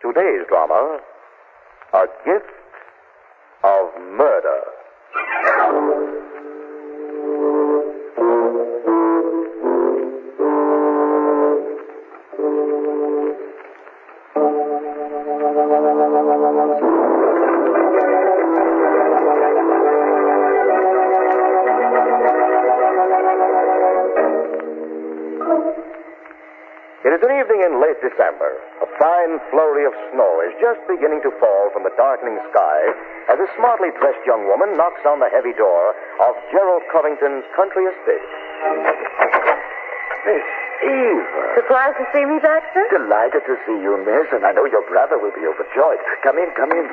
Today's drama, A Gift of Murder. It is an evening in late December. A fine flurry of snow is just beginning to fall from the darkening sky as a smartly dressed young woman knocks on the heavy door of Gerald Covington's country estate. Miss Eva. Surprised to see me back, sir? Delighted to see you, miss, and I know your brother will be overjoyed. Come in, come in.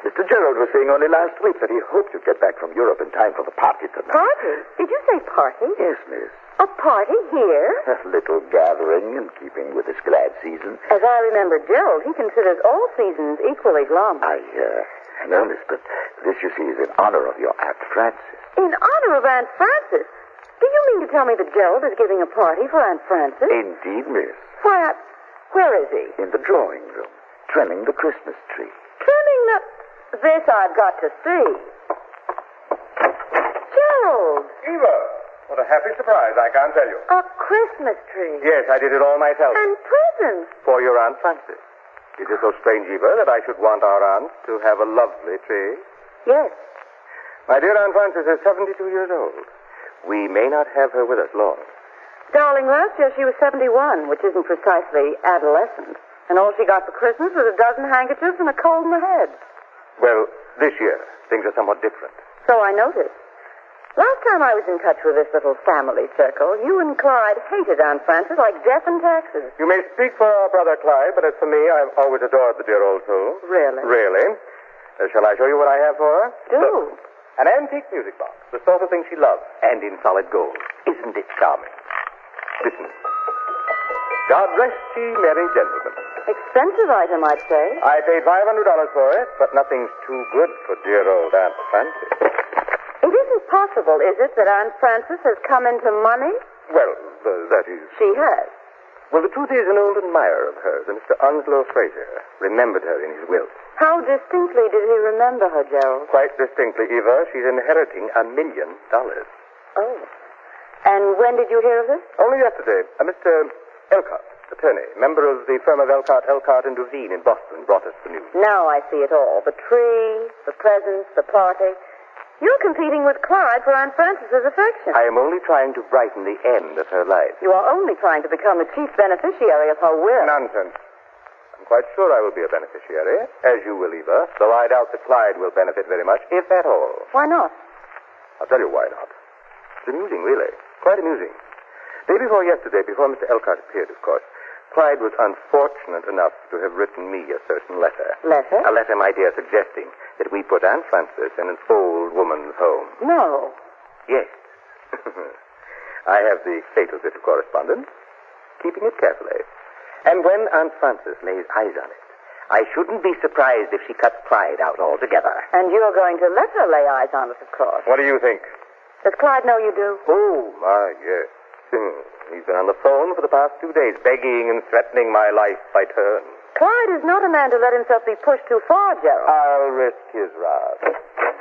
Mr. Gerald was saying only last week that he hoped you'd get back from Europe in time for the party tonight. Party? Did you say party? Yes, miss. A party here? A little gathering in keeping with this glad season. As I remember Gerald, he considers all seasons equally glum. I know, miss, but this, you see, is in honor of your Aunt Frances. In honor of Aunt Frances? Do you mean to tell me that Gerald is giving a party for Aunt Frances? Indeed, miss. Why, where is he? In the drawing room, trimming the Christmas tree. Trimming the... This I've got to see. Gerald! Eva, what a happy surprise, I can't tell you. A Christmas tree. Yes, I did it all myself. And presents. For your Aunt Frances. Is it so strange, Eva, that I should want our aunt to have a lovely tree? Yes. My dear Aunt Frances is 72 years old. We may not have her with us long. Darling, last year she was 71, which isn't precisely adolescent. And all she got for Christmas was a dozen handkerchiefs and a cold in the head. Well, this year, things are somewhat different. So I noticed. Last time I was in touch with this little family circle, you and Clyde hated Aunt Frances like death and taxes. You may speak for our brother Clyde, but as for me, I've always adored the dear old soul. Really? Really? Shall I show you what I have for her? Do. Look, an antique music box, the sort of thing she loves, and in solid gold. Isn't it charming? Listen. God rest ye merry gentlemen. Expensive item, I'd say. I paid $500 for it, but nothing's too good for dear old Aunt Frances. It isn't possible, is it, that Aunt Frances has come into money? Well, that is... She has. Well, the truth is, an old admirer of hers, a Mr. Onslow Fraser, remembered her in his will. How distinctly did he remember her, Gerald? Quite distinctly, Eva. She's inheriting $1 million. Oh. And when did you hear of this? Only yesterday. Mr. Elcott, attorney, member of the firm of Elcott and Duveen in Boston, brought us the news. Now I see it all. The tree, the presents, the party. You're competing with Clyde for Aunt Frances's affection. I am only trying to brighten the end of her life. You are only trying to become the chief beneficiary of her will. Nonsense. I'm quite sure I will be a beneficiary, as you will, Eva, though I doubt that Clyde will benefit very much, if at all. Why not? I'll tell you why not. It's amusing, really. Quite amusing. Day before yesterday, before Mr. Elcott appeared, of course, Clyde was unfortunate enough to have written me a certain letter. Letter? A letter, my dear, suggesting that we put Aunt Frances in an old woman's home. No. Yes. I have the fatal bit of correspondence, keeping it carefully. And when Aunt Frances lays eyes on it, I shouldn't be surprised if she cuts Clyde out altogether. And you're going to let her lay eyes on it, of course. What do you think? Does Clyde know you do? Oh, my, yes. He's been on the phone for the past 2 days, begging and threatening my life by turn. Clyde is not a man to let himself be pushed too far, Gerald. I'll risk his wrath.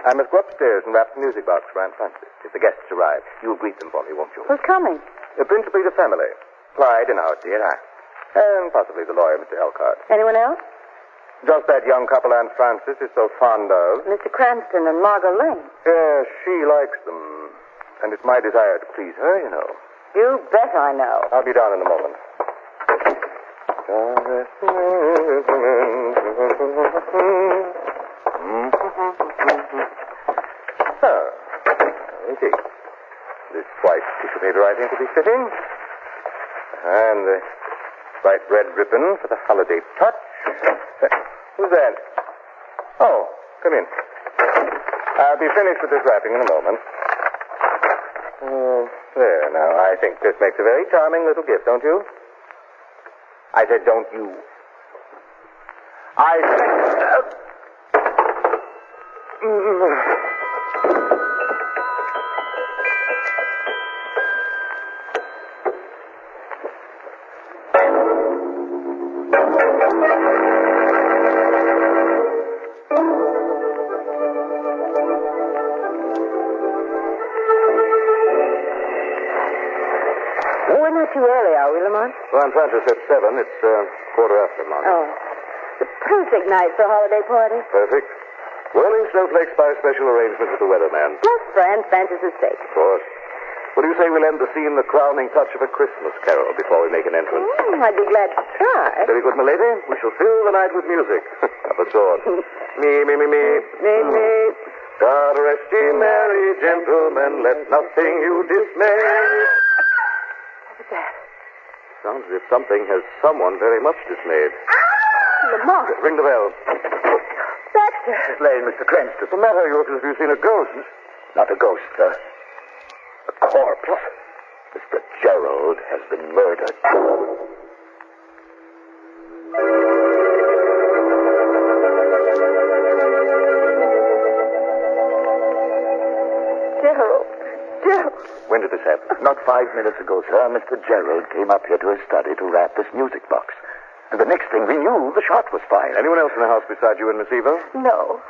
I must go upstairs and wrap the music box for Aunt Frances. If the guests arrive, you'll greet them for me, won't you? Who's coming? Principally the family. Clyde and our dear aunt. And possibly the lawyer, Mr. Elcott. Anyone else? Just that young couple Aunt Frances is so fond of. Mr. Cranston and Margot Lane. Yes, she likes them. And it's my desire to please her, you know. You bet I know. I'll be down in a moment. Let me see. This white tissue paper, I think, will be fitting. And the bright red ribbon for the holiday touch. Who's that? Oh, come in. I'll be finished with this wrapping in a moment. There, now, I think this makes a very charming little gift, don't you? I said, don't you? I said... Well, Aunt Frances said 7. It's 1:15, Margaret. Oh. The perfect night for a holiday party. Perfect. Whirling snowflakes by special arrangement with the weatherman. Just for Aunt Frances' sake. Of course. What do you say we'll end the scene the crowning touch of a Christmas carol before we make an entrance? I'd be glad to try. Very good, milady. We shall fill the night with music. Of a sort. Me. Me. God rest ye merry gentlemen, let nothing you dismay. What was that? Sounds as if something has someone very much dismayed. Lamont. Ring the bell. Baxter. Miss Lane, Mr. Cranston. What's the matter? You look as if you've seen a ghost. Not a ghost, sir. A corpse. Mr. Gerald has been murdered. Gerald. When did this happen? Not 5 minutes ago, sir, Mr. Gerald came up here to his study to wrap this music box. And the next thing we knew, the shot was fired. Anyone else in the house beside you and Miss Eva? No.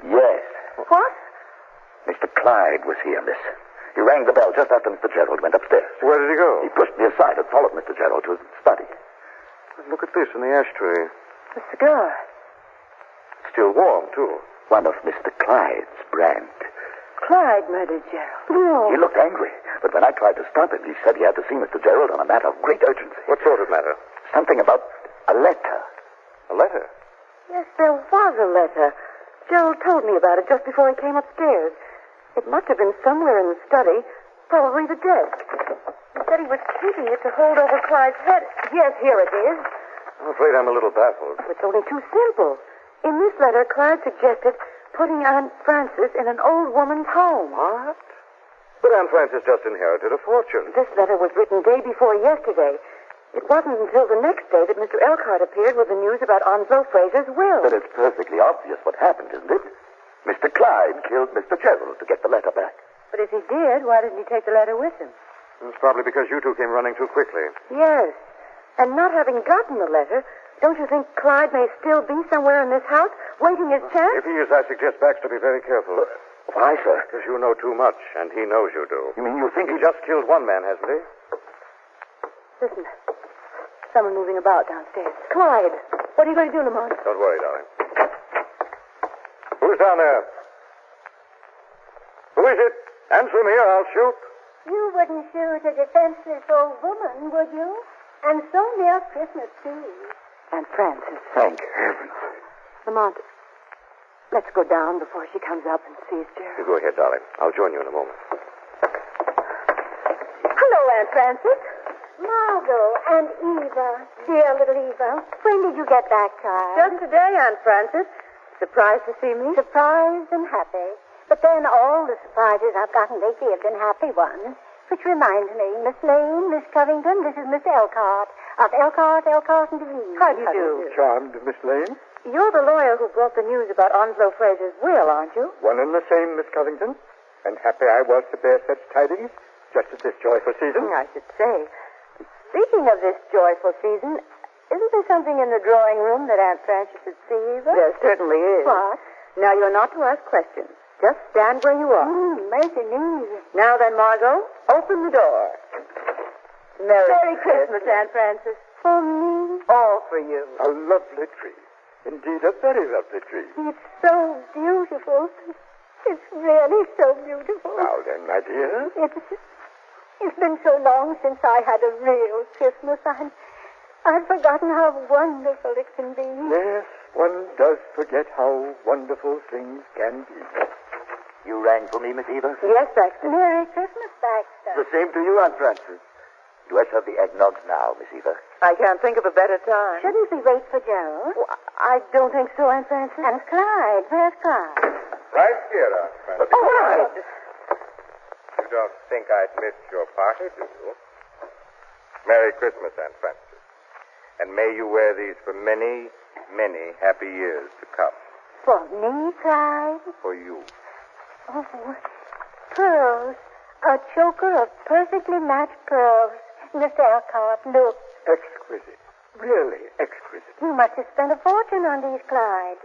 Yes. What? Mr. Clyde was here, miss. He rang the bell just after Mr. Gerald went upstairs. Where did he go? He pushed me aside and followed Mr. Gerald to his study. Look at this in the ashtray. The cigar. It's still warm, too. One of Mr. Clyde's brand. Clyde murdered Gerald. No. He looked angry, but when I tried to stop him, he said he had to see Mr. Gerald on a matter of great urgency. What sort of matter? Something about a letter. A letter? Yes, there was a letter. Gerald told me about it just before he came upstairs. It must have been somewhere in the study, probably the desk. He said he was keeping it to hold over Clyde's head. Yes, here it is. I'm afraid I'm a little baffled. It's only too simple. In this letter, Clyde suggested putting Aunt Frances in an old woman's home. What? But Aunt Frances just inherited a fortune. This letter was written day before yesterday. It wasn't until the next day that Mr. Elkhart appeared with the news about Onslow Fraser's will. But it's perfectly obvious what happened, isn't it? Mr. Clyde killed Mr. Gerald to get the letter back. But if he did, why didn't he take the letter with him? It's probably because you two came running too quickly. Yes. And not having gotten the letter, don't you think Clyde may still be somewhere in this house, waiting his chance? If he is, I suggest Baxter be very careful. Why, sir? Because you know too much, and he knows you do. You mean you think He just killed one man, hasn't he? Listen. Someone moving about downstairs. Clyde, what are you going to do, Lamont? Don't worry, darling. Who's down there? Who is it? Answer me or I'll shoot. You wouldn't shoot a defenseless old woman, would you? And so near Christmas, too. Aunt Frances. Thank heavens. Lamont, let's go down before she comes up and sees Gerald. You go ahead, darling. I'll join you in a moment. Hello, Aunt Frances. Margot and Eva, dear little Eva, when did you get back, child? Just today, Aunt Frances. Surprised to see me? Surprised and happy. But then all the surprises I've gotten lately have been happy ones. Which reminds me, Miss Lane, Miss Covington, this is Miss Elkhart, of Elkhart and DeVere. How do you do? Charmed, Miss Lane. You're the lawyer who brought the news about Onslow Fraser's will, aren't you? One and the same, Miss Covington. And happy I was to bear such tidings, just at this joyful season. I should say. Speaking of this joyful season, isn't there something in the drawing room that Aunt Frances should see, Eva? There certainly is. What? Now, you're not to ask questions. Just stand where you are. Mercy me. Now then, Margot, open the door. Merry Christmas, Aunt Frances. For me? All for you. A lovely tree. Indeed, a very lovely tree. It's so beautiful. It's really so beautiful. Now then, my dear. It's been so long since I had a real Christmas. I've forgotten how wonderful it can be. Yes, one does forget how wonderful things can be. You rang for me, Miss Eva? Yes, Baxter. Merry Christmas, Baxter. The same to you, Aunt Frances. Do I serve the eggnog now, Miss Eva? I can't think of a better time. Shouldn't we wait for Gerald? Oh, I don't think so, Aunt Frances. And Clyde. Where's Clyde? Right here, Aunt Frances. Oh, right. You don't think I'd miss your party, do you? Merry Christmas, Aunt Frances. And may you wear these for many, many happy years to come. For me, Clyde? For you. Oh, pearls. A choker of perfectly matched pearls. Mr. Elkhart, look. Exquisite. Really exquisite. You must have spent a fortune on these, Clyde.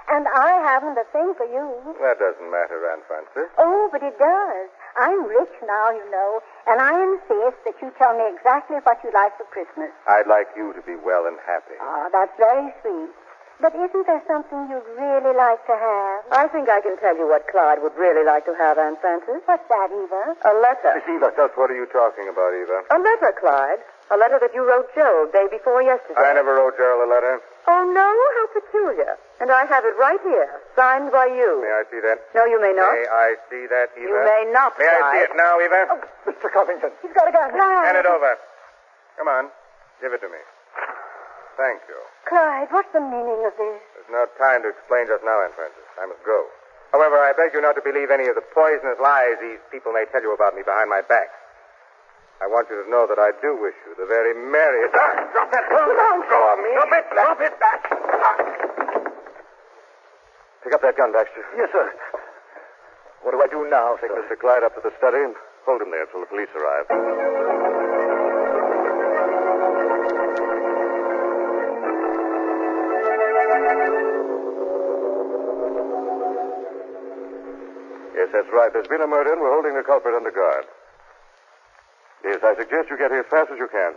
And I haven't a thing for you. That doesn't matter, Aunt Frances. Oh, but it does. I'm rich now, you know, and I insist that you tell me exactly what you like for Christmas. I'd like you to be well and happy. Oh, that's very sweet. But isn't there something you'd really like to have? I think I can tell you what Clyde would really like to have, Aunt Frances. What's that, Eva? A letter. Miss Eva. Just what are you talking about, Eva? A letter, Clyde. A letter that you wrote Gerald day before yesterday. I never wrote Gerald a letter. Oh, no? How peculiar. And I have it right here, signed by you. May I see that? No, you may not. May I see that, Eva? You may not, May I see Clyde. it now, Eva? Mr. Covington. He's got a gun. Hand it over. Come on. Give it to me. Thank you. Clyde, what's the meaning of this? There's no time to explain just now, Aunt Frances. I must go. However, I beg you not to believe any of the poisonous lies these people may tell you about me behind my back. I want you to know that I do wish you the very merriest... Drop that gun! Don't go on me! Drop it! Drop it! Pick up that gun, Baxter. Yes, sir. What do I do now, Take Mr. Clyde up to the study and hold him there until the police arrive. Yes, that's right. There's been a murder, and we're holding the culprit under guard. Yes, I suggest you get here as fast as you can.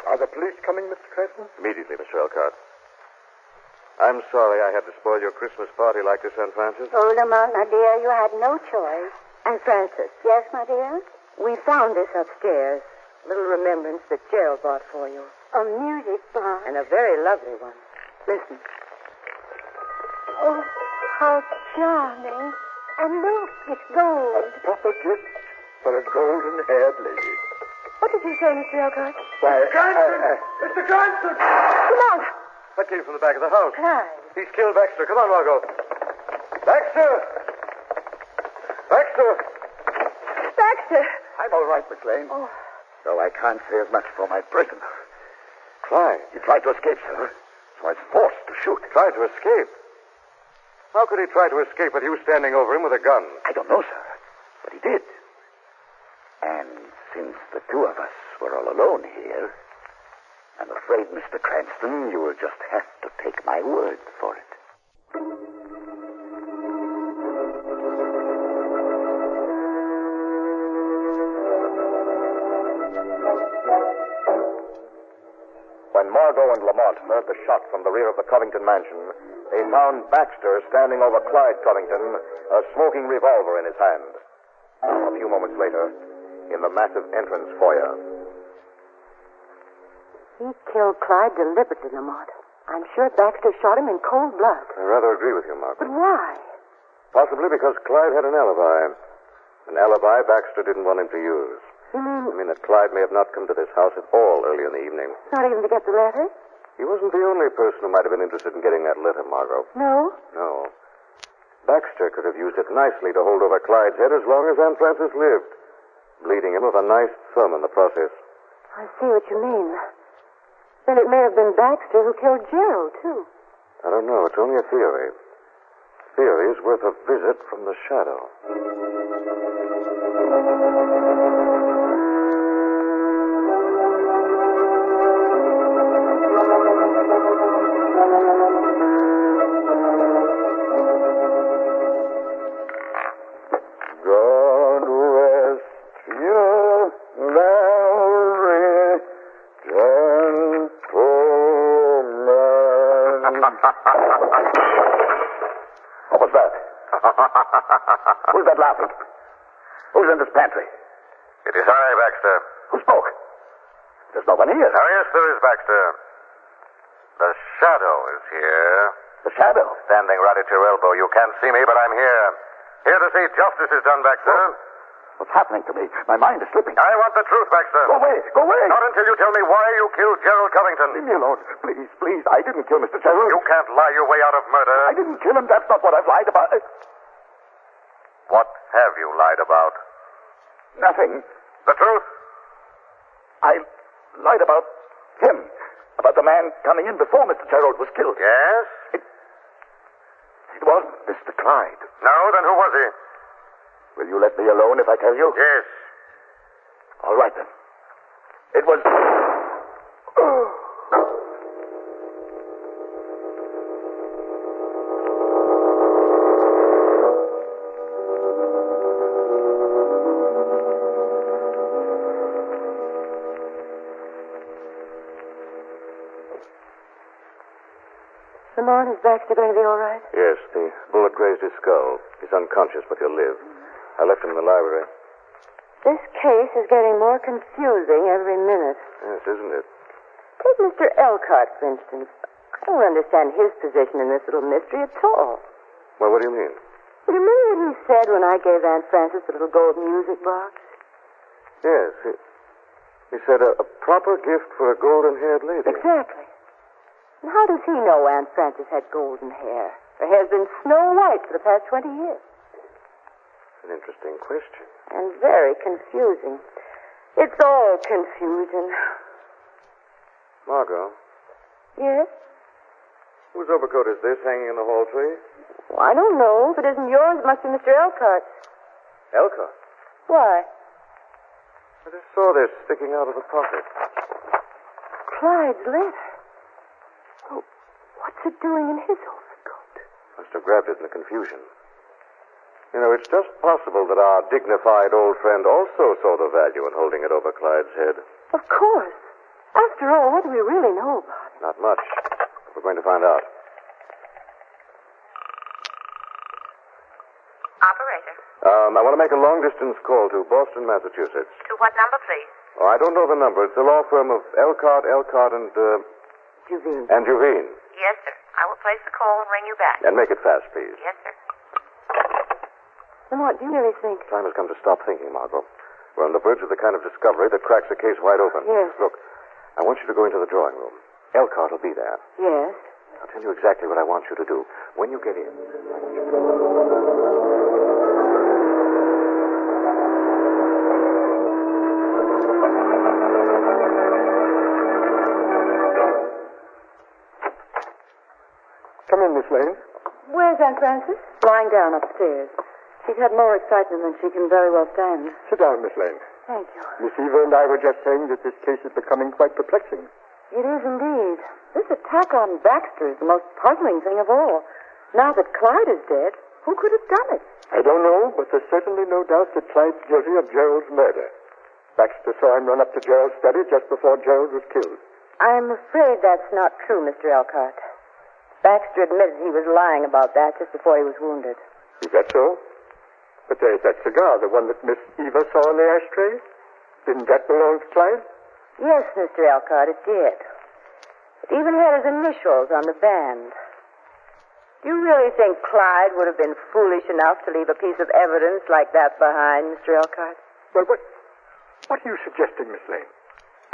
Are the police coming, Mr. Cranston? Immediately, Mr. Elcott. I'm sorry I had to spoil your Christmas party like this, Aunt Frances. Oh, Lamont, my dear, you had no choice. Aunt Frances, Yes, my dear? we found this upstairs. A little remembrance that Gerald bought for you. A music box. And a very lovely one. Listen. Oh, how charming. And look, it's gold. Proper gift for a golden-haired lady. What did you say, Mr. Elcott? Why, Mr. Cranston! Come on. That came from the back of the house. Clyde. He's killed Baxter. Come on, Margot. Baxter! Baxter! Baxter. I'm all right, McLean. Oh. Though I can't say as much for my prisoner. Clyde. He tried to escape, sir. So I was forced to shoot. Tried to escape. How could he try to escape with you standing over him with a gun? I don't know, sir. But he did. And since the two of us were all alone here, I'm afraid, Mr. Cranston, you will just have to take my word for it. When Margot and Lamont heard the shot from the rear of the Covington mansion, they found Baxter standing over Clyde Covington, a smoking revolver in his hand. A few moments later, in the massive entrance foyer. He killed Clyde deliberately, Lamont. I'm sure Baxter shot him in cold blood. I rather agree with you, Margaret. But why? Possibly because Clyde had an alibi. An alibi Baxter didn't want him to use. You I mean mean that Clyde may have not come to this house at all early in the evening. not even to get the letter? He wasn't the only person who might have been interested in getting that letter, Margot. No. No. Baxter could have used it nicely to hold over Clyde's head as long as Aunt Frances lived, bleeding him with a nice thumb in the process. I see what you mean. Then it may have been Baxter who killed Gerald, too. I don't know. It's only a theory. Theory is worth a visit from the shadow. God rest you, very gentleman. What was that? Who's that laughing? Who's in this pantry? It is I, Baxter. Who spoke? There's no one here. Oh, yes, there is, Baxter. The shadow is here. The shadow. Standing right at your elbow. You can't see me, but I'm here. Here to see justice is done, Baxter. What's happening to me? My mind is slipping. I want the truth, Baxter. Go away! Go away! Not until you tell me why you killed Gerald Covington. Leave me alone. Please, please. I didn't kill Mr. Gerald. You can't lie your way out of murder. I didn't kill him. That's not what I've lied about. What have you lied about? Nothing. The truth? I lied about him. About the man coming in before Mr. Gerald was killed. Yes? It was Mr. Clyde. No, then who was he? Will you let me alone if I tell you? Yes. All right, then. It was... Lamont, is Baxter going to be all right? Yes, the bullet grazed his skull. He's unconscious, but he'll live. I left him in the library. This case is getting more confusing every minute. Yes, isn't it? Take Mr. Elkhart, for instance. I don't understand his position in this little mystery at all. Well, what do you mean? You remember what he said when I gave Aunt Frances the little gold music box? Yes, he said a proper gift for a golden-haired lady. Exactly. And how does he know Aunt Frances had golden hair? Her hair's been snow white for the past 20 years. An interesting question. And very confusing. It's all confusion. Margot, Yes? whose overcoat is this hanging in the hall tree? Well, I don't know. If it isn't yours, it must be Mr. Elkhart's. Elkhart. Why? I just saw this sticking out of the pocket. Clyde's letter. Oh, what's it doing in his overcoat? Must have grabbed it in the confusion. You know, it's just possible that our dignified old friend also saw the value in holding it over Clyde's head. Of course. After all, what do we really know about it? Not much. We're going to find out. Operator. I want to make a long-distance call to Boston, Massachusetts. To what number, please? Oh, I don't know the number. It's the law firm of Elkhart, and Juvine. Juvine. Yes, sir. I will place the call and ring you back. And make it fast, please. Yes, sir. Lamont, do you really think? Time has come to stop thinking, Margot. We're on the verge of the kind of discovery that cracks a case wide open. Yes. Look, I want you to go into the drawing room. Elkhart will be there. Yes. I'll tell you exactly what I want you to do. When you get in, Come in, Miss Lane. Where's Aunt Frances? Lying down upstairs. She's had more excitement than she can very well stand. Sit down, Miss Lane. Thank you. Miss Eva and I were just saying that this case is becoming quite perplexing. It is indeed. This attack on Baxter is the most puzzling thing of all. Now that Clyde is dead, who could have done it? I don't know, but there's certainly no doubt that Clyde's guilty of Gerald's murder. Baxter saw him run up to Gerald's study just before Gerald was killed. I'm afraid that's not true, Mr. Elkhart. Baxter admitted he was lying about that just before he was wounded. Is that so? But there's that cigar, the one that Miss Eva saw in the ashtray. Didn't that belong to Clyde? Yes, Mr. Elkhart, it did. It even had his initials on the band. Do you really think Clyde would have been foolish enough to leave a piece of evidence like that behind, Mr. Elkhart? Well, what are you suggesting, Miss Lane?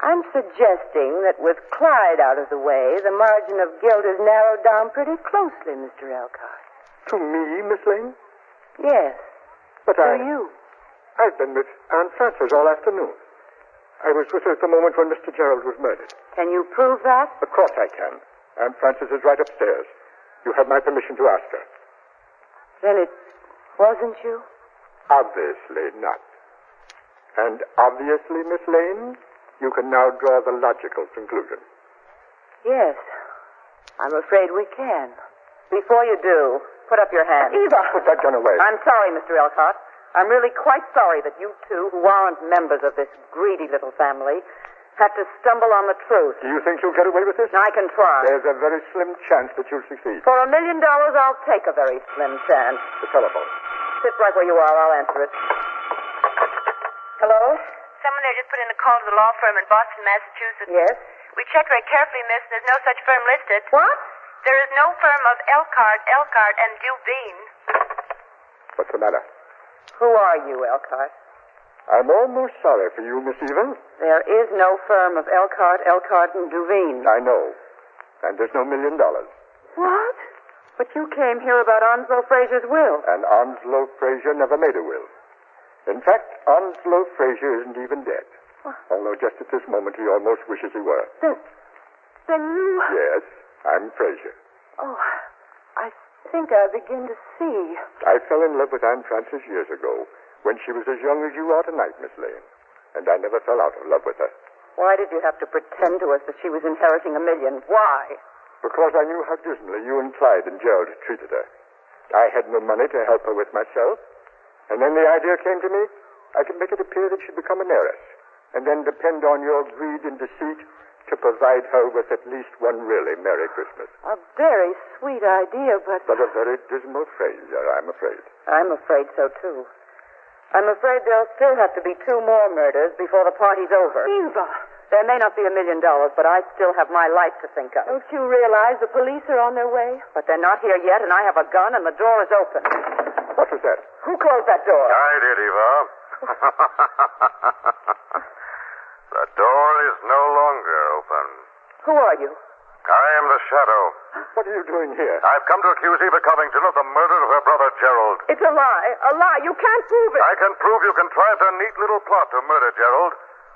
I'm suggesting that with Clyde out of the way, the margin of guilt is narrowed down pretty closely, Mr. Elkhart. To me, Miss Lane? Yes, But to you. I've been with Aunt Frances all afternoon. I was with her at the moment when Mr. Gerald was murdered. Can you prove that? Of course I can. Aunt Frances is right upstairs. You have my permission to ask her. Then it wasn't you? Obviously not. And obviously, Miss Lane, you can now draw the logical conclusion. Yes. I'm afraid we can. Before you do, put up your hand. Eva! Put that gun away. I'm sorry, Mr. Elkhart. I'm really quite sorry that you two, who aren't members of this greedy little family, had to stumble on the truth. Do you think you'll get away with this? I can try. There's a very slim chance that you'll succeed. For $1 million, I'll take a very slim chance. The telephone. Sit right where you are. I'll answer it. Hello? Someone there just put in a call to the law firm in Boston, Massachusetts. Yes? We checked very carefully, miss. There's no such firm listed. What? There is no firm of Elkhart, and Duvine. What's the matter? Who are you, Elkhart? I'm almost sorry for you, Miss Eva. There is no firm of Elkhart, and Duvine. I know. And there's no $1 million. What? But you came here about Onslow Frazier's will. And Onslow Frazier never made a will. In fact, Onslow Frazier isn't even dead. Although just at this moment he almost wishes he were. Then you... Yes, I'm Frazier. Oh, I think I begin to see. I fell in love with Aunt Frances years ago, when she was as young as you are tonight, Miss Lane. And I never fell out of love with her. Why did you have to pretend to us that she was inheriting $1 million? Why? Because I knew how dismally you and Clyde and Gerald had treated her. I had no money to help her with myself. And then the idea came to me, I could make it appear that she'd become an heiress. And then depend on your greed and deceit to provide her with at least one really Merry Christmas. A very sweet idea, but But a very dismal failure, I'm afraid. I'm afraid so, too. I'm afraid there'll still have to be 2 more murders before the party's over. Eva. There may not be $1 million, but I still have my life to think of. Don't you realize the police are on their way? But they're not here yet, and I have a gun, and the door is open. What was that? Who closed that door? I did, Eva. The door is no longer open. Who are you? I am the Shadow. What are you doing here? I've come to accuse Eva Covington of the murder of her brother Gerald. It's a lie. A lie. You can't prove it. I can prove you contrived a neat little plot to murder Gerald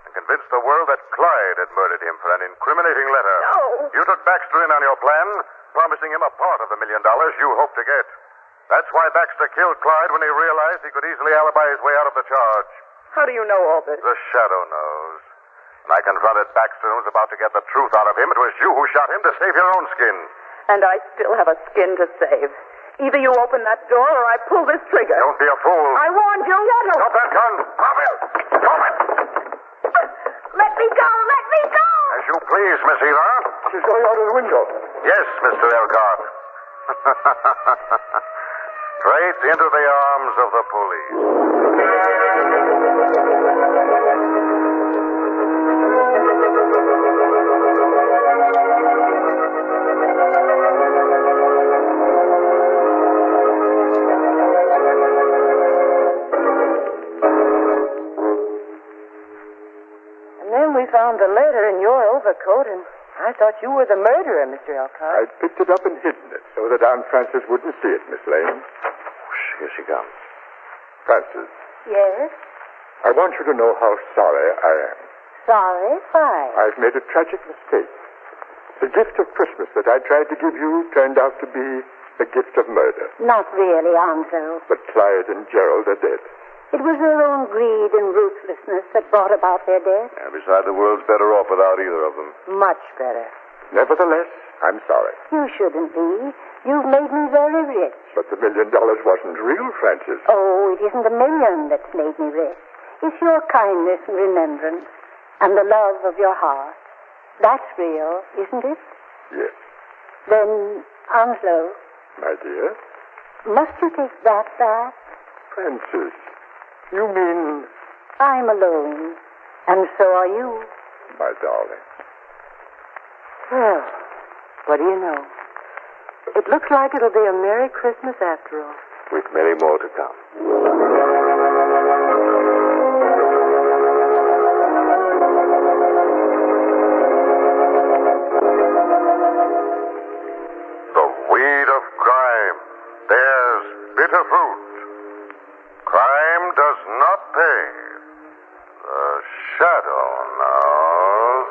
and convince the world that Clyde had murdered him for an incriminating letter. No. You took Baxter in on your plan, promising him a part of the $1 million you hoped to get. That's why Baxter killed Clyde when he realized he could easily alibi his way out of the charge. How do you know all this? The Shadow knows. When I confronted Baxter and was about to get the truth out of him, it was you who shot him to save your own skin. And I still have a skin to save. Either you open that door or I pull this trigger. Don't be a fool. I warned you. Drop that gun. Drop it. Drop it. Let me go. Let me go. As you please, Miss Eva. She's going out of the window. Yes, Mr. Elcott. Straight into the arms of the police. And then we found the letter in your overcoat, and I thought you were the murderer, Mr. Elcott. I picked it up and hidden it so that Aunt Frances wouldn't see it, Miss Lane. Here she comes. Frances, Yes? I want you to know how sorry I am. Sorry? Why? I've made a tragic mistake. The gift of Christmas that I tried to give you turned out to be a gift of murder. Not really, Ansel. But Clyde and Gerald are dead. It was their own greed and ruthlessness that brought about their death. And besides, the world's better off without either of them. Much better. Nevertheless, I'm sorry. You shouldn't be. You've made me very rich. But the $1 million wasn't real, Frances. Oh, it isn't $1 million that's made me rich. It's your kindness and remembrance and the love of your heart. That's real, isn't it? Yes. Then, Onslow, My dear? must you take that back? Frances, you mean... I'm alone, and so are you. My darling. Well, what do you know? It looks like it'll be a Merry Christmas after all. With many more to come. The weed of crime bears bitter fruit. Crime does not pay. The Shadow knows.